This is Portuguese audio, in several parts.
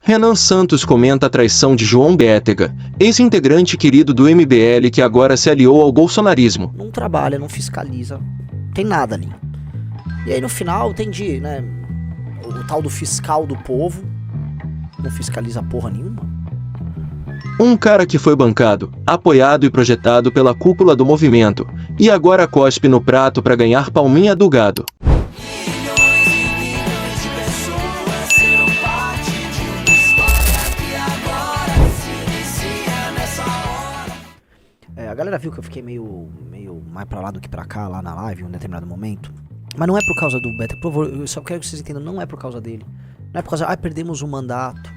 Renan Santos comenta a traição de João Bétega, ex-integrante querido do MBL que agora se aliou ao bolsonarismo. Não trabalha, não fiscaliza, tem nada ali. E aí no final tem né, o tal do fiscal do povo, não fiscaliza porra nenhuma. Um cara que foi bancado, apoiado e projetado pela cúpula do movimento, e agora cospe no prato para ganhar palminha do gado. A galera viu que eu fiquei meio mais pra lá do que pra cá, lá na live, em um determinado momento. Mas não é por causa do Beto, por favor, eu só quero que vocês entendam, não é por causa dele. Não é por causa, perdemos o mandato.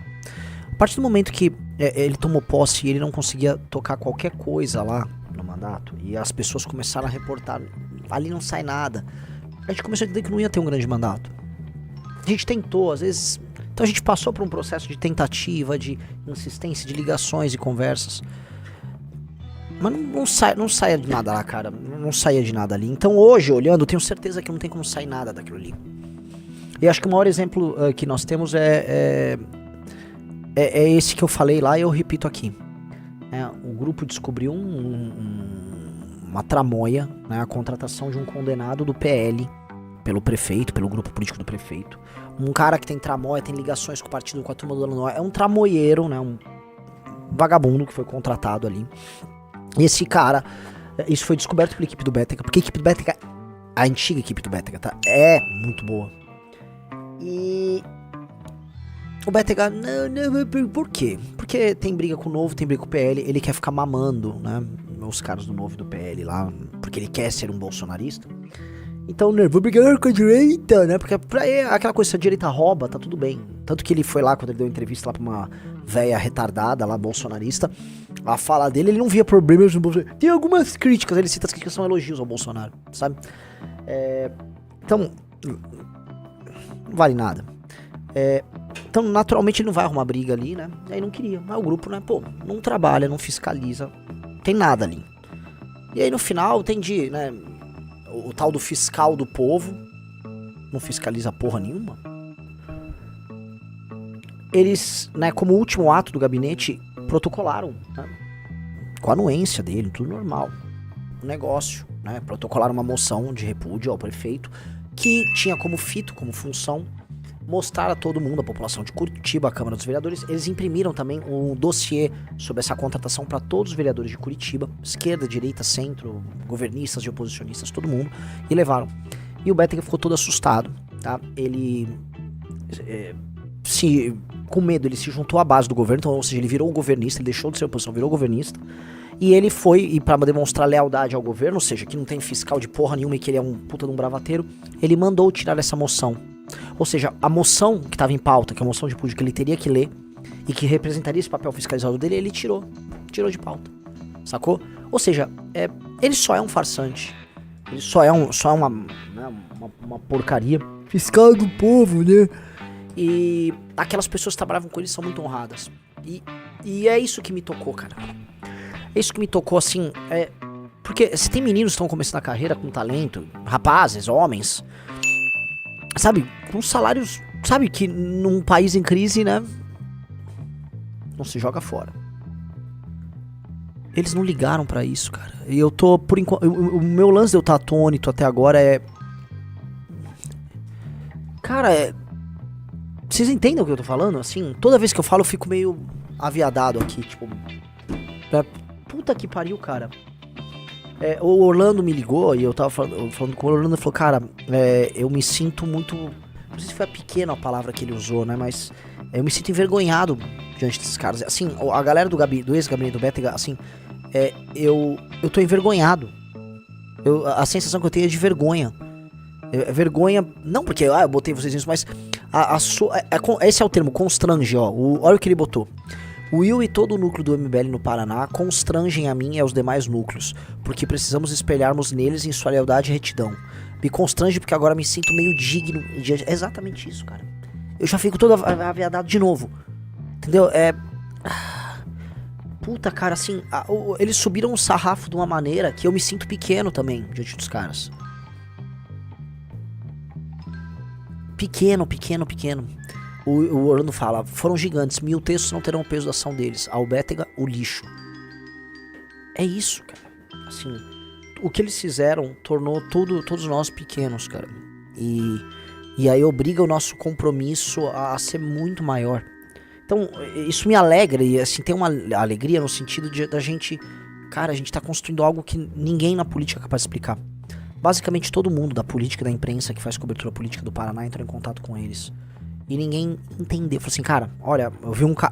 A partir do momento que ele tomou posse e ele não conseguia tocar qualquer coisa lá no mandato, e as pessoas começaram a reportar, ali não sai nada, a gente começou a entender que não ia ter um grande mandato. A gente tentou, às vezes... Então a gente passou por um processo de tentativa, de insistência, de ligações e conversas. Mas não saia de nada lá, cara. Não saia de nada ali. Então hoje, olhando, eu tenho certeza que não tem como sair nada daquilo ali. E acho que o maior exemplo que nós temos é esse que eu falei lá e eu repito aqui. O grupo descobriu uma tramóia, né, a contratação de um condenado do PL pelo prefeito, pelo grupo político do prefeito. Um cara que tem tramóia, tem ligações com o partido, com a turma do Lanois. É um tramoieiro, né, um vagabundo que foi contratado ali. E esse cara, isso foi descoberto pela equipe do Bétega, porque a equipe do Bétega, a antiga equipe do Bétega, tá? É muito boa. E o Bétega, não, por quê? Porque tem briga com o Novo, tem briga com o PL, ele quer ficar mamando, né, os caras do Novo e do PL lá, porque ele quer ser um bolsonarista. Então, né, vou brigar com a direita, né, porque pra ele, aquela coisa, se a direita rouba, tá tudo bem. Tanto que ele foi lá, quando ele deu entrevista lá pra uma véia retardada lá, bolsonarista, a fala dele, ele não via problemas no Bolsonaro. Tem algumas críticas, ele cita as críticas que são elogios ao Bolsonaro, sabe? Então, não vale nada. Então, naturalmente, ele não vai arrumar briga ali, né? Aí não queria. Mas o grupo, né, pô, não trabalha, não fiscaliza, tem nada ali. E aí no final, tem né, o tal do fiscal do povo, não fiscaliza porra nenhuma. Eles, né, como último ato do gabinete, protocolaram, né, com a anuência dele, tudo normal, um negócio, né, protocolaram uma moção de repúdio ao prefeito, que tinha como fito, como função, mostrar a todo mundo, a população de Curitiba, a Câmara dos Vereadores. Eles imprimiram também um dossiê sobre essa contratação para todos os vereadores de Curitiba, esquerda, direita, centro, governistas e oposicionistas, todo mundo, e levaram. E o Bétega ficou todo assustado, tá? Ele com medo, ele se juntou à base do governo, então, ou seja, ele virou um governista, ele deixou de ser oposição, virou governista, e ele foi, e pra demonstrar lealdade ao governo, ou seja, que não tem fiscal de porra nenhuma e que ele é um puta de um bravateiro, ele mandou tirar essa moção. Ou seja, a moção que estava em pauta, que é a moção de repúdio que ele teria que ler e que representaria esse papel fiscalizador dele, ele tirou de pauta, sacou? Ou seja, ele só é um farsante, ele só é uma porcaria, fiscal do povo, né? E aquelas pessoas que trabalhavam com ele são muito honradas. E é isso que me tocou, cara. É isso que me tocou, assim, porque se tem meninos que estão começando a carreira com talento, rapazes, homens, sabe, com salários, sabe, que num país em crise, né, não se joga fora. Eles não ligaram pra isso, cara. E eu tô, por enquanto, o meu lance de eu estar atônito até agora cara, vocês entendem o que eu tô falando? Assim, toda vez que eu falo eu fico meio aviadado aqui, tipo, puta que pariu, cara. O Orlando me ligou e eu tava falando com o Orlando e falou, cara, eu me sinto muito, não sei se foi pequena a palavra que ele usou, né, mas eu me sinto envergonhado diante desses caras. Assim, a galera do ex-gabinete do Bétega, assim, eu tô envergonhado. A sensação que eu tenho é de vergonha. Vergonha, não porque eu botei vocês nisso, mas esse é o termo, constrange, ó. Olha o que ele botou. O Will e todo o núcleo do MBL no Paraná constrangem a mim e aos demais núcleos, porque precisamos espelharmos neles em sua lealdade e retidão. Me constrange porque agora me sinto meio digno. É exatamente isso, cara. Eu já fico todo aviadado de novo. Entendeu? Puta, cara, assim, eles subiram o sarrafo de uma maneira que eu me sinto pequeno também diante dos caras. Pequeno. O Orlando fala, foram gigantes, 1000 textos não terão o peso da ação deles. A Albétega, o lixo. É isso, cara. Assim, o que eles fizeram tornou todos nós pequenos, cara. E aí obriga o nosso compromisso a ser muito maior. Então, isso me alegra e assim, tem uma alegria no sentido da gente... Cara, a gente tá construindo algo que ninguém na política é capaz de explicar. Basicamente todo mundo da política, da imprensa que faz cobertura política do Paraná entrou em contato com eles. E ninguém entendeu. Falou assim, cara, olha,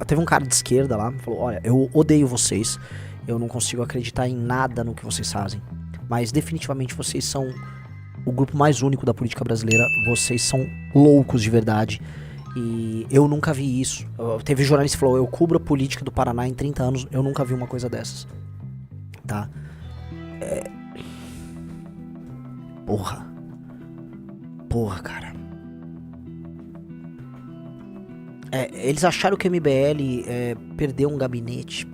teve um cara de esquerda lá, falou, olha, eu odeio vocês, eu não consigo acreditar em nada no que vocês fazem. Mas definitivamente vocês são o grupo mais único da política brasileira, vocês são loucos de verdade. E eu nunca vi isso. Teve jornalista que falou, eu cubro a política do Paraná em 30 anos, eu nunca vi uma coisa dessas. Tá? Porra, cara. Eles acharam que o MBL perdeu um gabinete.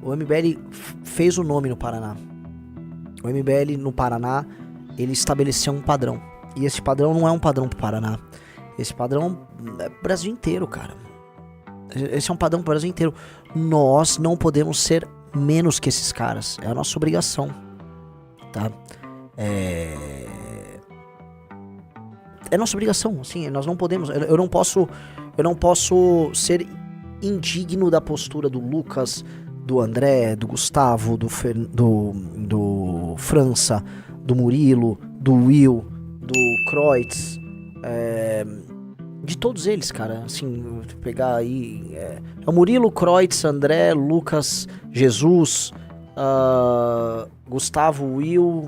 O MBL fez o nome no Paraná. O MBL no Paraná, ele estabeleceu um padrão. E esse padrão não é um padrão pro Paraná. Esse padrão é pro Brasil inteiro, cara. Esse é um padrão pro Brasil inteiro. Nós não podemos ser menos que esses caras. É a nossa obrigação. Tá? É nossa obrigação, assim, nós não podemos, eu não posso ser indigno da postura do Lucas, do André, do Gustavo, do França, do Murilo, do Will, do Kreutz, de todos eles, cara, assim, pegar aí, o Murilo, Kreutz, André, Lucas, Jesus, Gustavo, Will,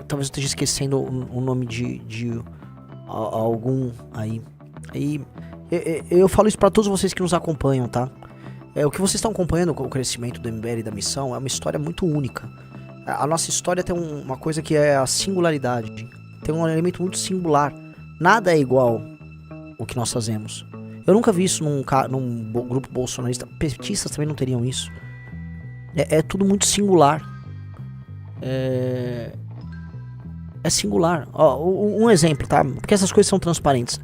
talvez eu esteja esquecendo o nome de algum aí. Eu falo isso pra todos vocês que nos acompanham, tá? O que vocês estão acompanhando com o crescimento do MBL e da missão é uma história muito única. A nossa história tem uma coisa que é a singularidade. Tem um elemento muito singular. Nada é igual o que nós fazemos. Eu nunca vi isso num grupo bolsonarista. Petistas também não teriam isso. É tudo muito singular. É singular. Um exemplo, tá? Porque essas coisas são transparentes.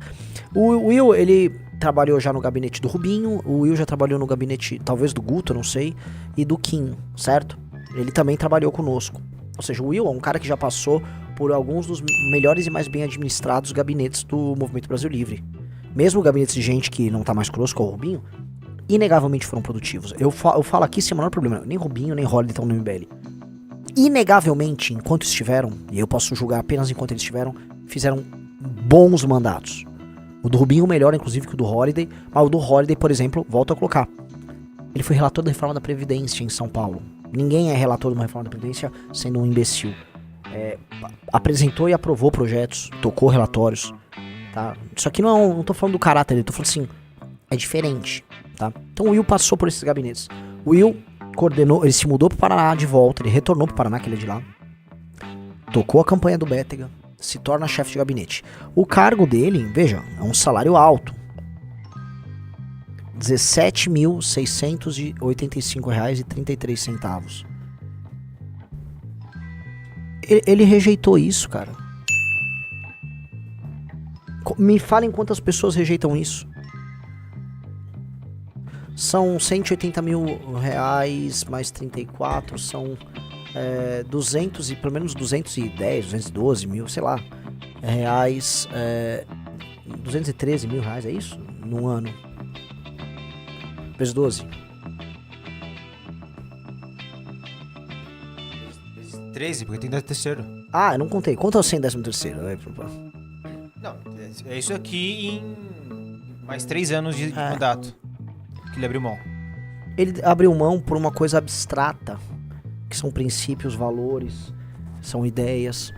O Will, ele trabalhou já no gabinete do Rubinho, o Will já trabalhou no gabinete, talvez do Guto, eu não sei, e do Kim, certo? Ele também trabalhou conosco. Ou seja, o Will é um cara que já passou por alguns dos melhores e mais bem administrados gabinetes do Movimento Brasil Livre. Mesmo gabinetes de gente que não tá mais conosco, o Rubinho, inegavelmente foram produtivos. Eu falo aqui sem o menor problema. Nem Rubinho, nem Holliday estão no MBL. Inegavelmente, enquanto estiveram, e eu posso julgar apenas enquanto eles estiveram, fizeram bons mandatos. O do Rubinho melhor, inclusive, que o do Holliday, mas o do Holliday, por exemplo, volto a colocar. Ele foi relator da reforma da Previdência em São Paulo. Ninguém é relator de uma reforma da Previdência sendo um imbecil. Apresentou e aprovou projetos, tocou relatórios. Tá? Isso aqui não tô falando do caráter dele, tô falando assim, é diferente. Tá? Então o Will passou por esses gabinetes. O Will coordenou, ele se mudou pro Paraná de volta, ele retornou pro Paraná, que ele é de lá, tocou a campanha do Bétega, se torna chefe de gabinete. O cargo dele, veja, é um salário alto, R$ 17.685,33. Ele rejeitou isso, cara. Me falem quantas pessoas rejeitam isso. São R$180 mil mais 34, são 200 e pelo menos 210, 212 mil, sei lá, reais, 213 mil reais, é isso? Num ano. Vezes 12. 13, porque tem 13º. Ah, eu não contei. Quanto é o 100 13º? Não, é isso aqui em mais 3 anos de mandato. Que ele abriu mão. Ele abriu mão por uma coisa abstrata, que são princípios, valores, são ideias.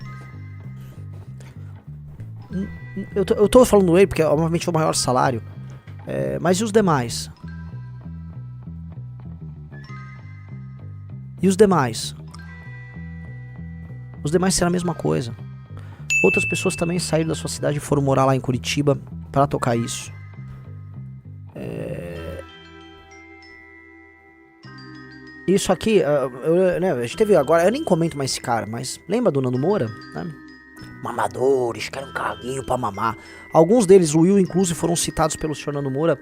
Eu tô falando ele porque obviamente é o maior salário, mas e os demais? E os demais? Os demais serão a mesma coisa. Outras pessoas também saíram da sua cidade e foram morar lá em Curitiba para tocar isso. Isso aqui, a gente teve agora, eu nem comento mais esse cara, mas lembra do Nando Moura? Né? Mamadores, querem um carguinho pra mamar. Alguns deles, o Will inclusive, foram citados pelo senhor Nando Moura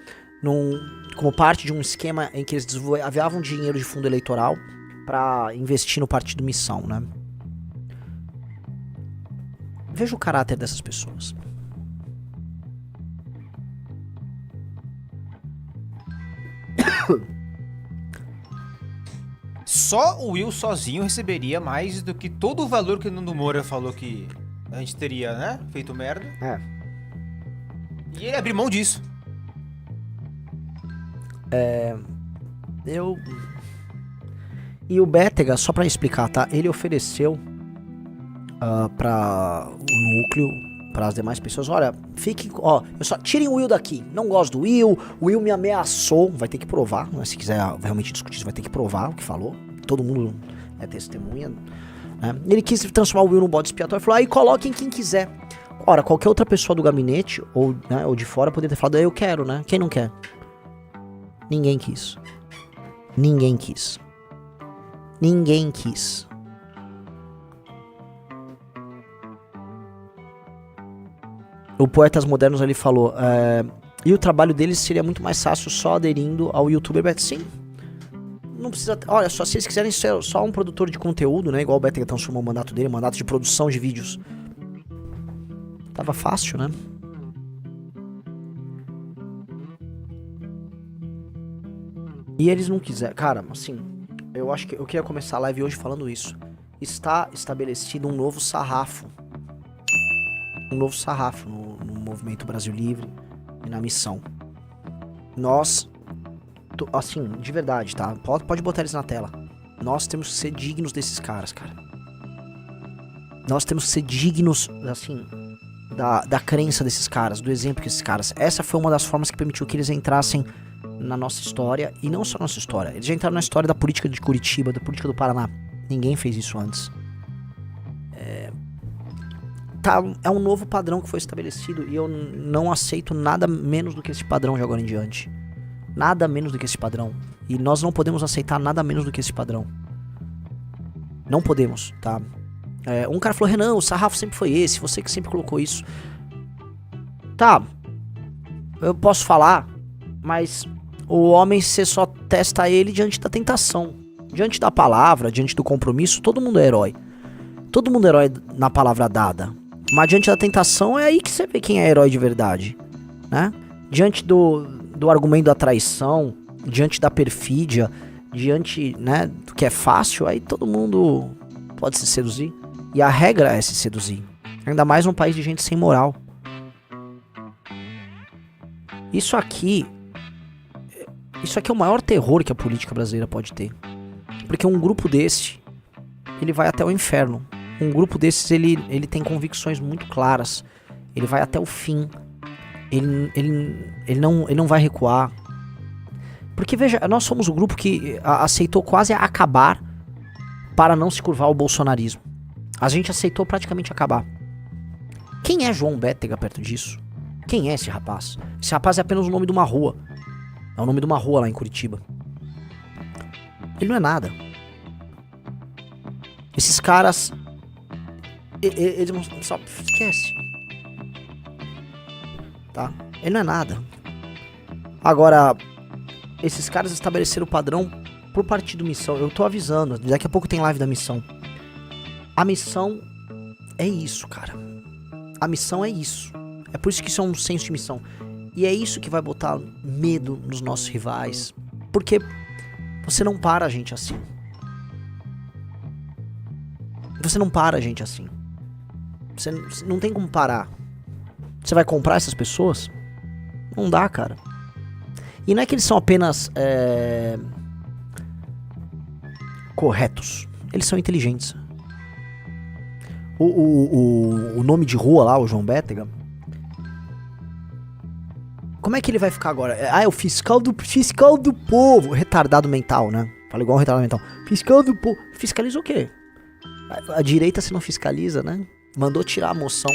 como parte de um esquema em que eles desenvolviam dinheiro de fundo eleitoral pra investir no partido Missão, né? Veja o caráter dessas pessoas. Só o Will sozinho receberia mais do que todo o valor que o Nando Moura falou que a gente teria, né? Feito merda. É. E ele abriu mão disso. E o Bétega, só pra explicar, tá? Ele ofereceu pra o núcleo, para as demais pessoas, olha, fiquem, tirem o Will daqui, não gosto do Will, o Will me ameaçou, vai ter que provar, né? Se quiser realmente discutir isso, vai ter que provar o que falou, todo mundo é testemunha, né? Ele quis transformar o Will num bode expiatório e falou, aí coloquem quem quiser. Ora, qualquer outra pessoa do gabinete, ou de fora, poderia ter falado, eu quero, né? Quem não quer? Ninguém quis. Ninguém quis. Ninguém quis. O Poetas Modernos ali falou, e o trabalho deles seria muito mais fácil só aderindo ao YouTuber Bet. Sim. Não precisa. Olha só, se eles quiserem ser só um produtor de conteúdo, né? Igual o Betega transformou o mandato dele, mandato de produção de vídeos. Tava fácil, né? E eles não quiseram. Cara, assim, eu acho que eu queria começar a live hoje falando isso. Está estabelecido um novo sarrafo. Um novo sarrafo no Movimento Brasil Livre e na missão. Nós, assim, de verdade, tá? Pode botar eles na tela. Nós temos que ser dignos desses caras, cara. Nós temos que ser dignos, assim, da crença desses caras, do exemplo que esses caras. Essa foi uma das formas que permitiu que eles entrassem na nossa história, e não só na nossa história. Eles já entraram na história da política de Curitiba, da política do Paraná. Ninguém fez isso antes. É um novo padrão que foi estabelecido e eu não aceito nada menos do que esse padrão de agora em diante. Nada menos do que esse padrão. E nós não podemos aceitar nada menos do que esse padrão. Não podemos, tá? Um cara falou, Renan, o sarrafo sempre foi esse, você que sempre colocou isso. Tá, eu posso falar, mas o homem, você só testa ele diante da tentação. Diante da palavra, diante do compromisso, todo mundo é herói. Todo mundo é herói na palavra dada. Mas diante da tentação é aí que você vê quem é herói de verdade, né? Diante do argumento da traição, diante da perfídia, diante, né, do que é fácil, aí todo mundo pode se seduzir. E a regra é se seduzir. Ainda mais num país de gente sem moral. Isso aqui é o maior terror que a política brasileira pode ter. Porque um grupo desse, ele vai até o inferno. Um grupo desses, ele tem convicções muito claras. Ele vai até o fim. Ele não vai recuar. Porque, veja, nós somos o grupo que aceitou quase acabar para não se curvar ao bolsonarismo. A gente aceitou praticamente acabar. Quem é João Bétega perto disso? Quem é esse rapaz? Esse rapaz é apenas o nome de uma rua. É o nome de uma rua lá em Curitiba. Ele não é nada. Esses caras... Eles só esquece. Tá? Ele não é nada. Agora, esses caras estabeleceram o padrão pro partido Missão. Eu tô avisando, daqui a pouco tem live da Missão. A missão é isso, cara. A missão é isso. É por isso que isso é um senso de missão. E é isso que vai botar medo nos nossos rivais. Porque você não para a gente assim. Você não para a gente assim. Você não tem como parar. Você vai comprar essas pessoas? Não dá, cara. E não é que eles são apenas corretos. Eles são inteligentes. O nome de rua lá, o João Bétega. Como é que ele vai ficar agora? É o fiscal do povo. Retardado mental, né? Fala igual um retardado mental. Fiscal do povo. Fiscaliza o quê? A direita se não fiscaliza, né? Mandou tirar a moção.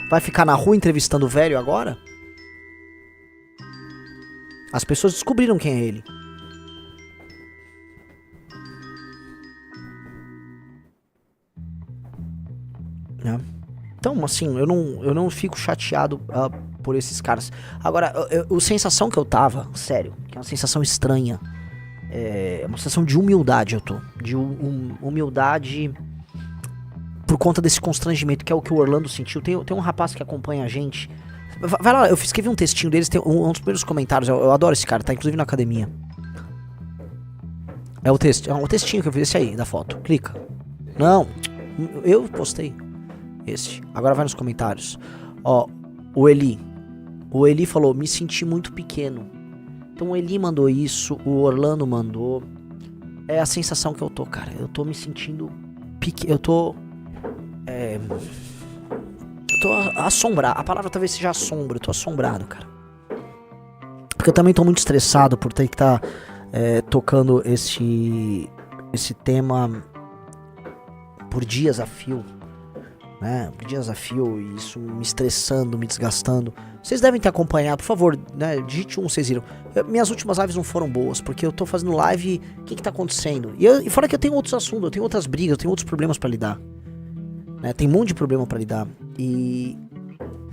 Vai ficar na rua entrevistando o velho agora? As pessoas descobriram quem é ele. Né? Então mesmo, assim, eu não fico chateado por esses caras. Agora, a sensação que eu tava, sério, que é uma sensação estranha, é uma sensação de humildade eu tô. De humildade por conta desse constrangimento, que é o que o Orlando sentiu. Tem um rapaz que acompanha a gente. Vai lá, eu escrevi um textinho deles, tem um dos primeiros comentários, eu adoro esse cara, tá inclusive na academia. É um textinho que eu fiz, esse aí, da foto. Clica. Não, eu postei esse. Agora vai nos comentários. Ó, o Eli falou, me senti muito pequeno. Então o Eli mandou isso, o Orlando mandou. É a sensação que eu tô, cara. Eu tô me sentindo pequeno. Eu tô assombrado. A palavra talvez seja assombro. Eu tô assombrado, cara. Porque eu também tô muito estressado por ter que estar tocando esse tema por dias a fio, né? Por dias a fio, e isso me estressando, me desgastando. Vocês devem ter acompanhado, por favor, né? Digite vocês viram. Minhas últimas lives não foram boas, porque eu tô fazendo live, o que tá acontecendo? E fora que eu tenho outros assuntos, eu tenho outras brigas, eu tenho outros problemas pra lidar, né? Tem um monte de problema pra lidar. E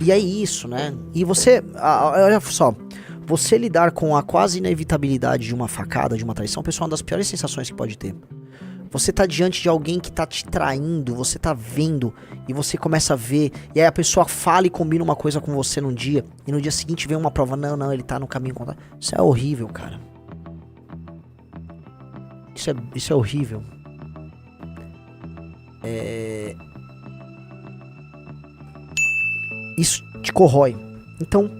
é isso, né? E você, olha só, você lidar com a quase inevitabilidade de uma facada, de uma traição, pessoal, é uma das piores sensações que pode ter. Você tá diante de alguém que tá te traindo, você tá vendo, e você começa a ver, e aí a pessoa fala e combina uma coisa com você num dia, e no dia seguinte vem uma prova, não, ele tá no caminho contrário. Isso é horrível, cara. Isso é horrível. Isso te corrói. Então,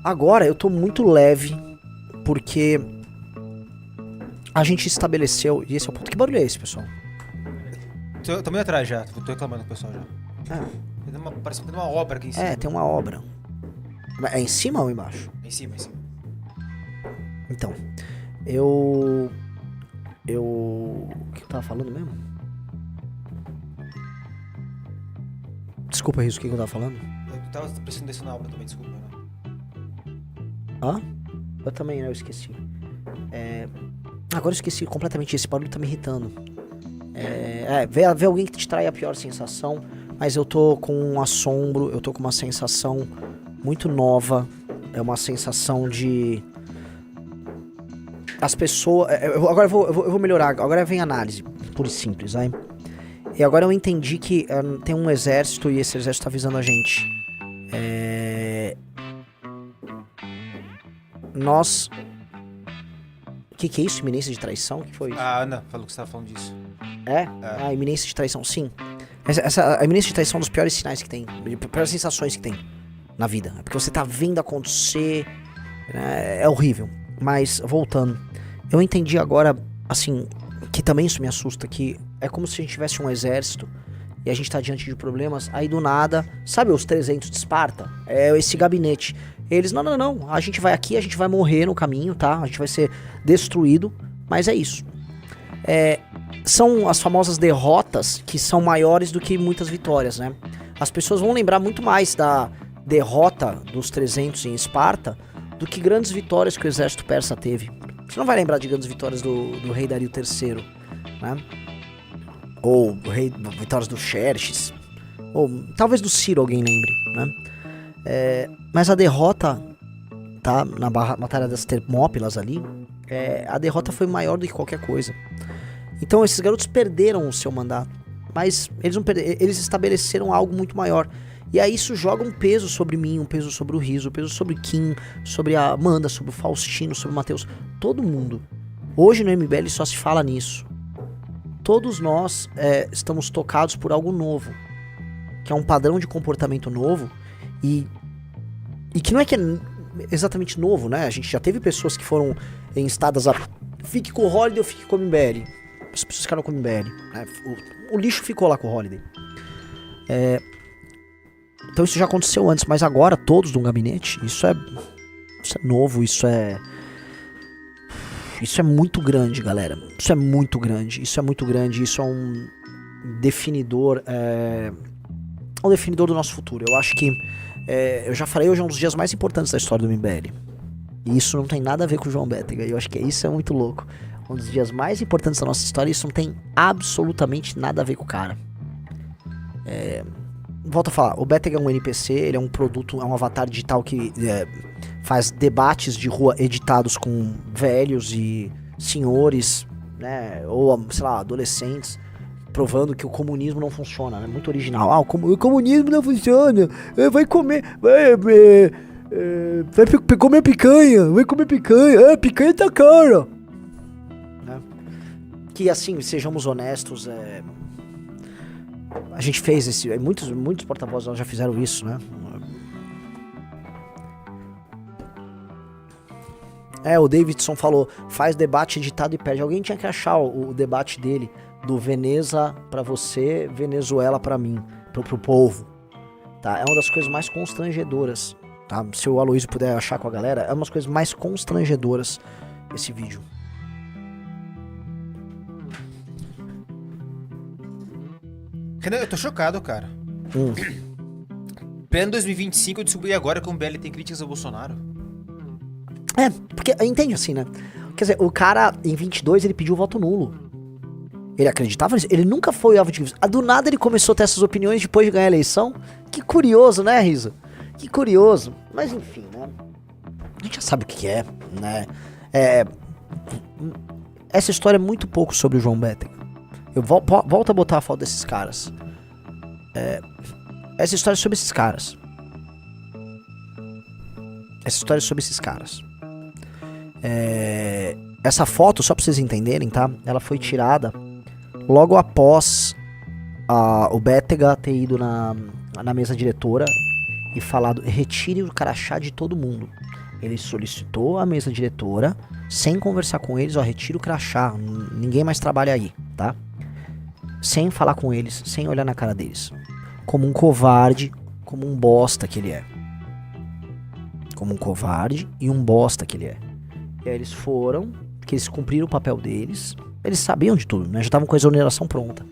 agora eu tô muito leve, porque a gente estabeleceu, e esse é o ponto. Que barulho é esse, pessoal? Tô meio atrás já, tô reclamando com o pessoal já. Parece que tem uma obra aqui em cima. Tem uma obra. É em cima ou embaixo? Em cima. Então, o que eu tava falando mesmo? Desculpa, Riso, o que eu tava falando? Eu tava prestando atenção na obra também, desculpa. Né? Eu também, eu esqueci. Agora eu esqueci completamente, esse barulho tá me irritando. Ver alguém que te trai é a pior sensação, mas eu tô com um assombro, eu tô com uma sensação muito nova, é uma sensação de... As pessoas... Agora eu vou melhorar, agora vem análise, pura e simples, aí. E agora eu entendi que tem um exército e esse exército tá avisando a gente. Nós... O que é isso? Iminência de traição? O que foi isso? A Ana falou que você tava falando disso. A iminência de traição, sim. A iminência de traição é um dos piores sinais que tem, piores sensações que tem na vida. É porque você tá vendo acontecer, né? É horrível. Mas, voltando, eu entendi agora, assim, que também isso me assusta, que é como se a gente tivesse um exército e a gente tá diante de problemas, aí do nada, sabe os 300 de Esparta? É esse gabinete. Eles, não, a gente vai aqui, a gente vai morrer no caminho, tá? A gente vai ser destruído, mas é isso. São as famosas derrotas que são maiores do que muitas vitórias, né? As pessoas vão lembrar muito mais da derrota dos 300 em Esparta do que grandes vitórias que o exército persa teve. Você não vai lembrar de grandes vitórias do rei Dario III, né? Ou vitórias do Xerxes, ou talvez do Ciro alguém lembre, né? Mas a derrota, tá? Na Batalha das Termópilas ali, a derrota foi maior do que qualquer coisa. Então esses garotos perderam o seu mandato, mas eles estabeleceram algo muito maior. E aí isso joga um peso sobre mim, um peso sobre o Riso, um peso sobre Kim, sobre a Amanda, sobre o Faustino, sobre o Matheus, todo mundo. Hoje no MBL só se fala nisso. Todos nós estamos tocados por algo novo, que é um padrão de comportamento novo, e que não é que é exatamente novo, né? A gente já teve pessoas que foram instadas a fique com o Holiday ou fique com o MBL. As pessoas ficaram com o MBL, né? O lixo ficou lá com o Holiday. Então isso já aconteceu antes, mas agora todos no gabinete, isso é novo, isso é muito grande, galera. Isso é muito grande, isso é um definidor, um definidor do nosso futuro. Eu acho que, eu já falei, hoje é um dos dias mais importantes da história do MBL. E isso não tem nada a ver com o João Bétega, eu acho que isso é muito louco. Um dos dias mais importantes da nossa história, isso não tem absolutamente nada a ver com o cara. volto a falar, o Bettega é um NPC, ele é um produto, é um avatar digital que faz debates de rua editados com velhos e senhores, né, ou, sei lá, adolescentes, provando que o comunismo não funciona, né, muito original. O comunismo não funciona, vai comer, vai comer picanha, picanha tá cara. Né? Que assim, sejamos honestos, a gente fez esse, muitos porta-vozes já fizeram isso, né? O Davidson falou, faz debate editado e perde. Alguém tinha que achar o debate dele, do Veneza pra você, Venezuela pra mim, pro povo, tá? É uma das coisas mais constrangedoras, tá? Se o Aloysio puder achar com a galera, é uma das coisas mais constrangedoras esse vídeo. Renan, eu tô chocado, cara. Pleno 2025 eu descobri agora que o MBL tem críticas ao Bolsonaro. Porque, entende assim, né? Quer dizer, o cara, em 22, ele pediu voto nulo. Ele acreditava nisso. Ele nunca foi alvo de... Do nada ele começou a ter essas opiniões depois de ganhar a eleição. Que curioso, né, Riso? Que curioso. Mas, enfim, né? A gente já sabe o que é, né? Essa história é muito pouco sobre o João Bettega. Eu volto a botar a foto desses caras. Essa história é sobre esses caras. Essa foto, só pra vocês entenderem, tá? Ela foi tirada logo após o Bettega ter ido na mesa diretora e falado, retire o crachá de todo mundo. Ele solicitou a mesa diretora, sem conversar com eles, retira o crachá, ninguém mais trabalha aí, tá? Sem falar com eles, sem olhar na cara deles. Como um covarde, como um bosta que ele é. Como um covarde e um bosta que ele é. E aí eles foram, que eles cumpriram o papel deles, eles sabiam de tudo, né? Já estavam com a exoneração pronta.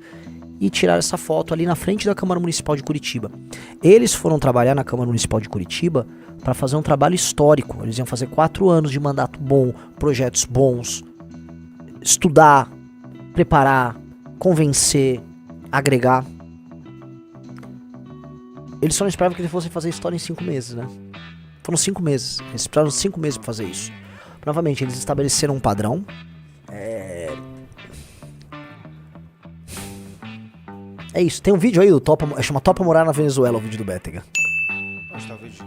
E tiraram essa foto ali na frente da Câmara Municipal de Curitiba. Eles foram trabalhar na Câmara Municipal de Curitiba para fazer um trabalho histórico. Eles iam fazer 4 anos de mandato bom, projetos bons, estudar, preparar, convencer, agregar. Eles só não esperavam que eles fossem fazer história em 5 meses, né? Foram 5 meses. Eles esperaram 5 meses pra fazer isso. Novamente, eles estabeleceram um padrão. É isso. Tem um vídeo aí do chama Topa Morar na Venezuela, o vídeo do Bettega. Onde tá o vídeo?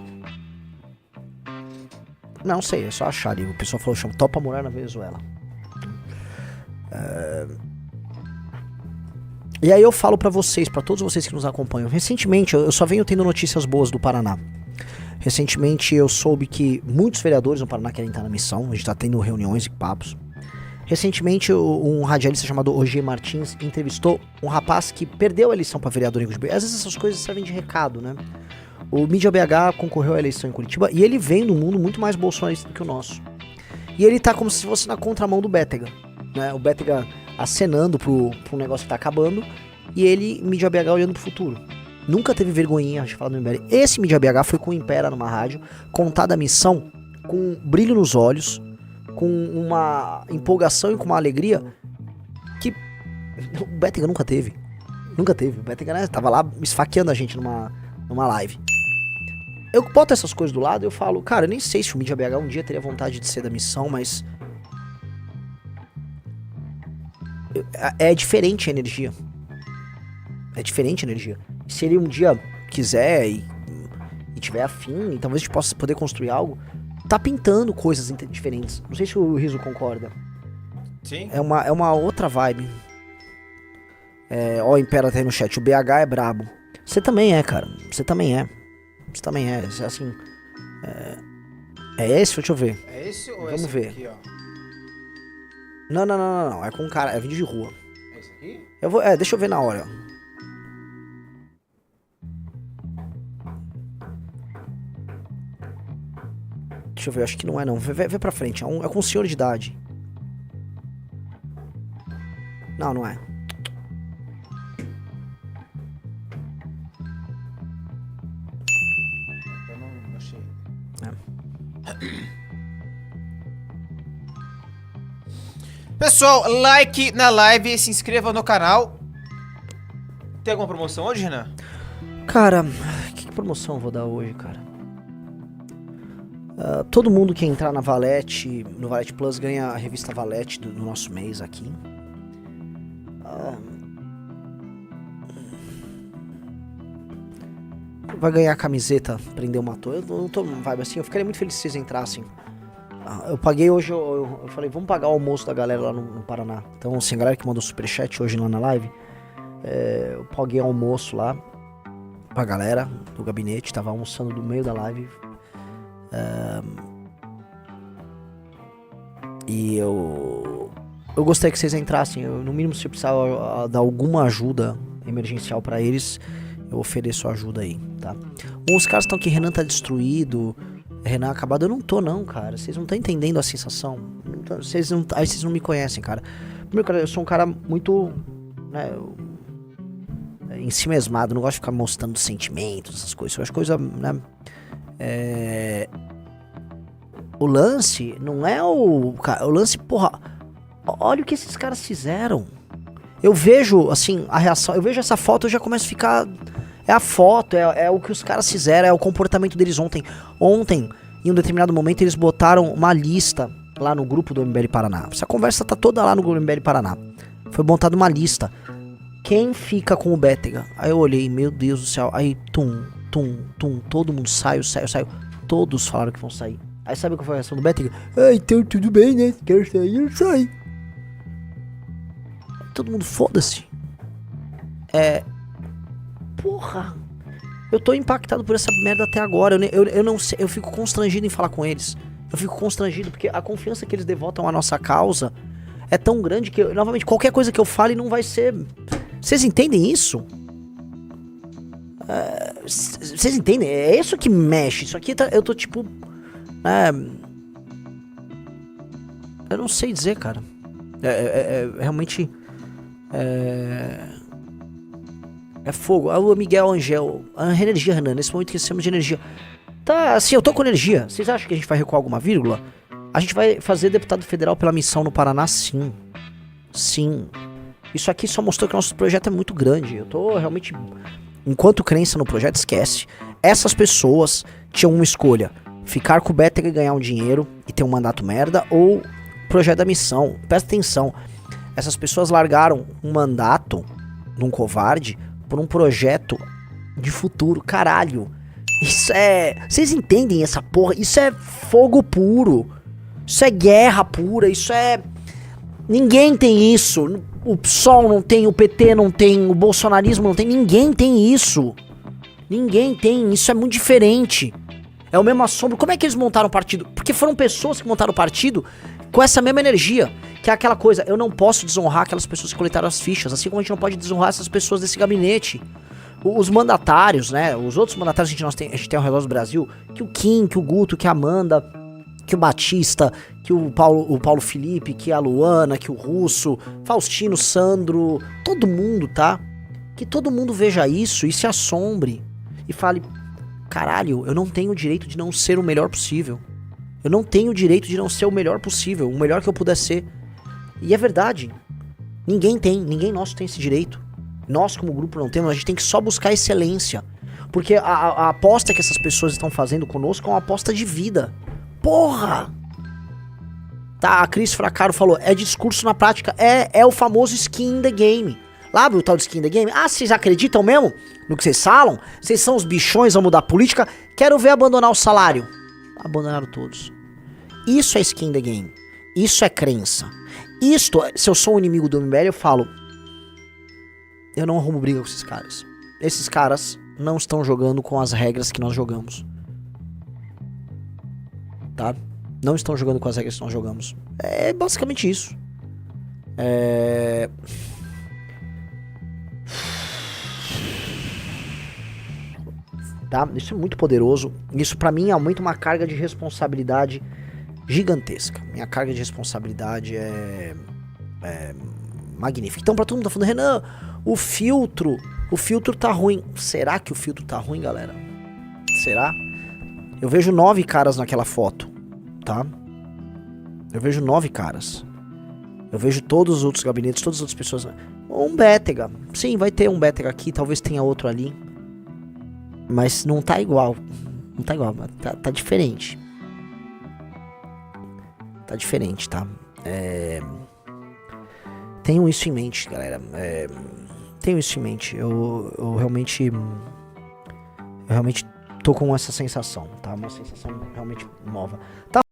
Não sei, é só achar ali. O pessoal falou, chama Topa Morar na Venezuela. E aí eu falo pra vocês, pra todos vocês que nos acompanham. Recentemente, eu só venho tendo notícias boas do Paraná. Recentemente eu soube que muitos vereadores no Paraná querem estar na missão. A gente tá tendo reuniões e papos. Recentemente um radialista chamado O.G. Martins entrevistou um rapaz que perdeu a eleição pra vereador em Curitiba. Às vezes essas coisas servem de recado, né? O Mídia BH concorreu à eleição em Curitiba e ele vem de um mundo muito mais bolsonarista do que o nosso. E ele tá como se fosse na contramão do Bettega, né? O Bettega acenando pro negócio que tá acabando e ele, Mídia BH, olhando pro futuro. Nunca teve vergonhinha de falar do MBL. Esse Mídia BH foi com o Impera numa rádio, contar da missão com um brilho nos olhos, com uma empolgação e com uma alegria que o Bettega nunca teve. Nunca teve. O Bettega, né, tava lá esfaqueando a gente numa live. Eu boto essas coisas do lado e eu falo, cara, eu nem sei se o Mídia BH um dia teria vontade de ser da missão, mas é diferente a energia. É diferente a energia. Se ele um dia quiser e tiver afim, e talvez a gente possa poder construir algo, tá pintando coisas diferentes. Não sei se o Riso concorda. Sim. É uma outra vibe. Ó, Impera tá aí no chat. O BH é brabo. Você também é, cara. Você também é. Você também é. Assim. É esse? Deixa eu ver. É esse ou Vamos esse ver. aqui, ó? Não. É com um cara. É vídeo de rua. É esse aqui? Deixa eu ver na hora. Deixa eu ver, acho que não é não. Vê pra frente. É com um senhor de idade. Não é. Eu não achei. Pessoal, like na live, se inscreva no canal. Tem alguma promoção hoje, Renan? Cara, que promoção eu vou dar hoje, cara? Todo mundo que entrar na Valete, no Valete Plus, ganha a revista Valete do nosso mês aqui. Vai ganhar a camiseta Prendeu Matou. Eu não tô numa vibe assim, eu ficaria muito feliz se vocês entrassem. Eu paguei hoje, eu falei, vamos pagar o almoço da galera lá no Paraná. Então, assim, a galera que mandou superchat hoje lá na live, eu paguei almoço lá pra galera do gabinete, tava almoçando no meio da live. E eu gostaria que vocês entrassem. No mínimo, se eu precisar dar alguma ajuda emergencial pra eles, eu ofereço ajuda aí, tá? Os caras estão aqui, Renan tá destruído, Renan acabado. Eu não tô não, cara. Vocês não estão entendendo a sensação. Vocês não me conhecem, cara. Primeiro, cara, eu sou um cara muito, né, em si mesmado. Não gosto de ficar mostrando sentimentos, essas coisas. Eu acho coisa, né? O lance não é o lance, porra. Olha o que esses caras fizeram. Eu vejo, assim, a reação. Eu vejo essa foto, eu já começo a ficar. É a foto, é o que os caras fizeram, é o comportamento deles ontem. Ontem, em um determinado momento, eles botaram uma lista lá no grupo do MBL Paraná. Essa conversa tá toda lá no grupo do MBL Paraná. Foi montada uma lista. Quem fica com o Bétega? Aí eu olhei, meu Deus do céu. Aí, todo mundo saiu. Todos falaram que vão sair. Aí sabe qual foi a reação do Bétega? Ah, então tudo bem, né? Se quer sair, eu saio. Todo mundo, foda-se. Porra. Eu tô impactado por essa merda até agora. Eu não sei, eu fico constrangido em falar com eles. Eu fico constrangido porque a confiança que eles devotam à nossa causa é tão grande que, novamente, qualquer coisa que eu fale não vai ser... Vocês entendem isso? Vocês entendem? É isso que mexe. Isso aqui eu tô tipo... eu não sei dizer, cara. Realmente... É fogo. O Miguel Angel. A energia, Renan. Nesse momento que estamos de energia. Tá, assim, eu tô com energia. Vocês acham que a gente vai recuar alguma vírgula? A gente vai fazer deputado federal pela missão no Paraná, sim. Sim. Isso aqui só mostrou que o nosso projeto é muito grande. Eu tô realmente... Enquanto crença no projeto, esquece. Essas pessoas tinham uma escolha. Ficar com o Bétega e ganhar um dinheiro e ter um mandato merda, ou projeto da missão. Presta atenção. Essas pessoas largaram um mandato de um covarde por um projeto de futuro. Caralho. Isso é... Vocês entendem essa porra? Isso é fogo puro. Isso é guerra pura. Isso é... Ninguém tem isso. O PSOL não tem, o PT não tem, o bolsonarismo não tem. Ninguém tem isso. Ninguém tem. Isso é muito diferente. É o mesmo assombro. Como é que eles montaram o partido? Porque foram pessoas que montaram o partido com essa mesma energia. Que é aquela coisa, eu não posso desonrar aquelas pessoas que coletaram as fichas, assim como a gente não pode desonrar essas pessoas desse gabinete. Os mandatários, né? Os outros mandatários que a gente tem ao redor do Brasil, que o Kim, que o Guto, que a Amanda, que o Batista, que o Paulo Felipe, que a Luana, que o Russo, Faustino, Sandro, todo mundo, tá? Que todo mundo veja isso e se assombre e fale, caralho, eu não tenho o direito de não ser o melhor possível. Eu não tenho o direito de não ser o melhor possível, o melhor que eu puder ser. E é verdade. Ninguém nosso tem esse direito. Nós como grupo não temos, a gente tem que só buscar excelência. Porque a aposta que essas pessoas estão fazendo conosco é uma aposta de vida. Porra! Tá, a Cris Fracaro falou, é discurso na prática, é o famoso skin in the game. Lá, o tal de skin in the game? Ah, vocês acreditam mesmo no que vocês falam? Vocês são os bichões, vão mudar a política? Quero ver abandonar o salário. Abandonaram todos. Isso é skin in the game. Isso é crença. Isto, se eu sou um inimigo do MBL, eu falo, eu não arrumo briga com esses caras. Esses caras não estão jogando com as regras que nós jogamos. Tá? Não estão jogando com as regras que nós jogamos. É basicamente isso. Tá? Isso é muito poderoso. Isso pra mim aumenta uma carga de responsabilidade gigantesca. Minha carga de responsabilidade é magnífica. Então pra todo mundo tá falando, Renan, o filtro tá ruim. Será que o filtro tá ruim, galera? Será? Eu vejo 9 caras naquela foto, tá? Eu vejo 9 caras. Eu vejo todos os outros gabinetes, todas as outras pessoas. Um Bétega. Sim, vai ter um Bétega aqui, talvez tenha outro ali. Mas não tá igual. Não tá igual, tá diferente. Tá diferente, tá? Tenham isso em mente, galera. Tenham isso em mente. Eu realmente tô com essa sensação, tá? Uma sensação realmente nova. Tá